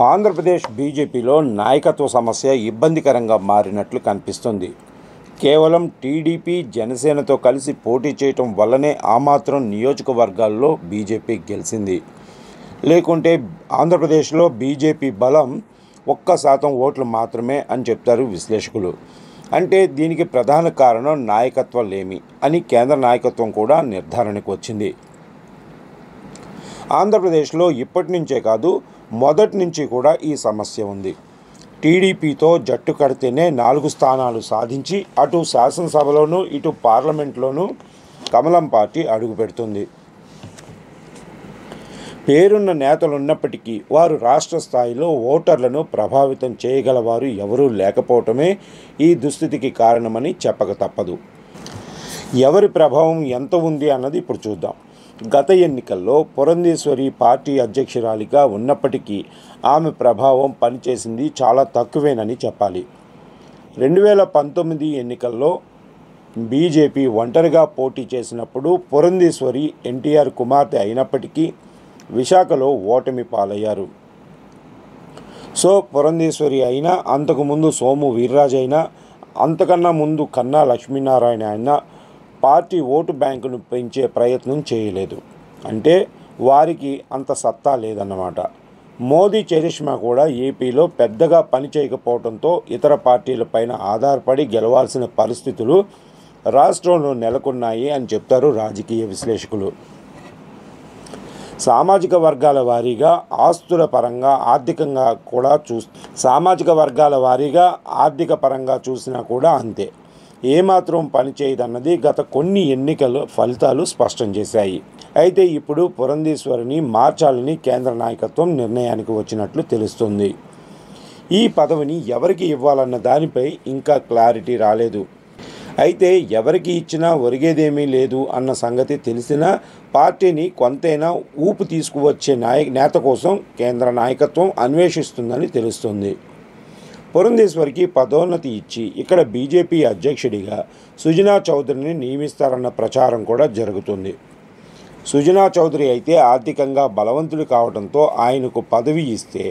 ఆంధ్రప్రదేశ్ బీజేపీలో నాయకత్వ సమస్య ఇబ్బందికరంగా మారినట్లు కనిపిస్తుంది. కేవలం టీడీపీ, జనసేనతో కలిసి పోటీ చేయటం వల్లనే ఆ మాత్రం నియోజకవర్గాల్లో బీజేపీ గెలిచింది. లేకుంటే ఆంధ్రప్రదేశ్లో బీజేపీ బలం 1% ఓట్లు మాత్రమే అని చెప్తారు విశ్లేషకులు. అంటే దీనికి ప్రధాన కారణం నాయకత్వ లేమి అని కేంద్ర నాయకత్వం కూడా నిర్ధారణకు వచ్చింది. ఆంధ్రప్రదేశ్లో ఇప్పటి నుంచే కాదు, మొదటి నుంచి కూడా ఈ సమస్య ఉంది. టీడీపీతో జట్టు కడితేనే 4 స్థానాలు సాధించి అటు శాసనసభలోనూ ఇటు పార్లమెంట్లోనూ కమలం పార్టీ అడుగుపెడుతుంది. పేరున్న నేతలున్నప్పటికీ వారు రాష్ట్ర స్థాయిలో ఓటర్లను ప్రభావితం చేయగలవారు ఎవరూ లేకపోవటమే ఈ దుస్థితికి కారణమని చెప్పక తప్పదు. ఎవరి ప్రభావం ఎంత ఉంది అన్నది ఇప్పుడు చూద్దాం. గత ఎన్నికల్లో పురంధేశ్వరి పార్టీ అధ్యక్షురాలిగా ఉన్నప్పటికీ ఆమె ప్రభావం పనిచేసింది చాలా తక్కువేనని చెప్పాలి. 2019 ఎన్నికల్లో బీజేపీ ఒంటరిగా పోటీ చేసినప్పుడు పురంధేశ్వరి ఎన్టీఆర్ కుమార్తె అయినప్పటికీ విశాఖలో ఓటమి పాలయ్యారు. సో పురంధేశ్వరి అయినా, అంతకుముందు సోము వీర్రాజు అయినా, అంతకన్నా ముందు కన్నా లక్ష్మీనారాయణ అయినా పార్టీ ఓటు బ్యాంకును పెంచే ప్రయత్నం చేయలేదు. అంటే వారికి అంత సత్తా లేదన్నమాట. మోదీ చరిష్మా కూడా ఏపీలో పెద్దగా పని చేయకపోవడంతో ఇతర పార్టీలపైన ఆధారపడి గెలవాల్సిన పరిస్థితులు రాష్ట్రంలో నెలకొన్నాయి అని చెప్తారు రాజకీయ విశ్లేషకులు. సామాజిక వర్గాల వారీగా ఆస్తుల పరంగా ఆర్థిక పరంగా చూసినా కూడా అంతే. ఏమాత్రం పనిచేయదన్నది గత కొన్ని ఎన్నికల ఫలితాలు స్పష్టం చేశాయి. అయితే ఇప్పుడు పురంధేశ్వరిని మార్చాలని కేంద్ర నాయకత్వం నిర్ణయానికి వచ్చినట్లు తెలుస్తుంది. ఈ పదవిని ఎవరికి ఇవ్వాలన్న దానిపై ఇంకా క్లారిటీ రాలేదు. అయితే ఎవరికి ఇచ్చినా ఒరిగేదేమీ లేదు అన్న సంగతి తెలిసినా పార్టీని కొంతైనా ఊపు తీసుకువచ్చే నేత కోసం కేంద్ర నాయకత్వం అన్వేషిస్తుందని తెలుస్తుంది. పురంధేశ్వరికి పదోన్నతి ఇచ్చి ఇక్కడ బీజేపీ అధ్యక్షుడిగా సుజనా చౌదరిని నియమిస్తారన్న ప్రచారం కూడా జరుగుతుంది. సుజనా చౌదరి అయితే ఆర్థికంగా బలవంతుడు కావడంతో ఆయనకు పదవి ఇస్తే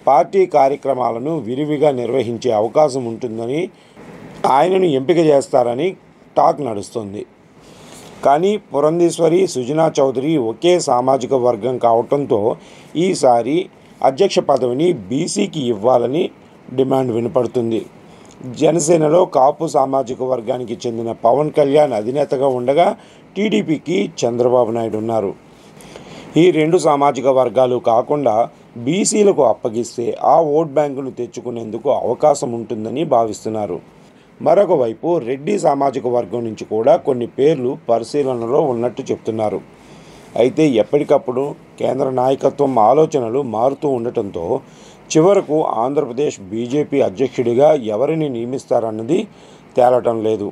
పార్టీ కార్యక్రమాలను విరివిగా నిర్వహించే అవకాశం ఉంటుందని ఆయనను ఎంపిక చేస్తారని టాక్ నడుస్తుంది. కానీ పురంధేశ్వరి, సుజనా చౌదరి ఒకే సామాజిక వర్గం కావడంతో ఈసారి అధ్యక్ష పదవిని బీసీకి ఇవ్వాలని డిమాండ్ వినపడుతుంది. జనసేనలో కాపు సామాజిక వర్గానికి చెందిన పవన్ కళ్యాణ్ అధినేతగా ఉండగా టీడీపీకి చంద్రబాబు నాయుడు ఉన్నారు. ఈ 2 సామాజిక వర్గాలు కాకుండా బీసీలకు అప్పగిస్తే ఆ ఓట్ బ్యాంకును తెచ్చుకునేందుకు అవకాశం ఉంటుందని భావిస్తున్నారు. మరొక వైపు రెడ్డి సామాజిక వర్గం నుంచి కూడా కొన్ని పేర్లు పరిశీలనలో ఉన్నట్టు చెప్తున్నారు. అయితే ఎప్పటికప్పుడు కేంద్ర నాయకత్వం ఆలోచనలు మారుతూ ఉండటంతో చివరకు ఆంధ్రప్రదేశ్ బీజేపీ అధ్యక్షుడిగా ఎవరిని నియమిస్తారన్నది తేలటం లేదు.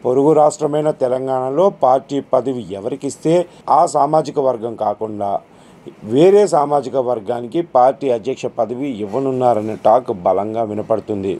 పొరుగు రాష్ట్రమైన తెలంగాణలో పార్టీ పదవి ఎవరికిస్తే ఆ సామాజిక వర్గం కాకుండా వేరే సామాజిక వర్గానికి పార్టీ అధ్యక్ష పదవి ఇవ్వనున్నారనే టాక్ బలంగా వినపడుతుంది.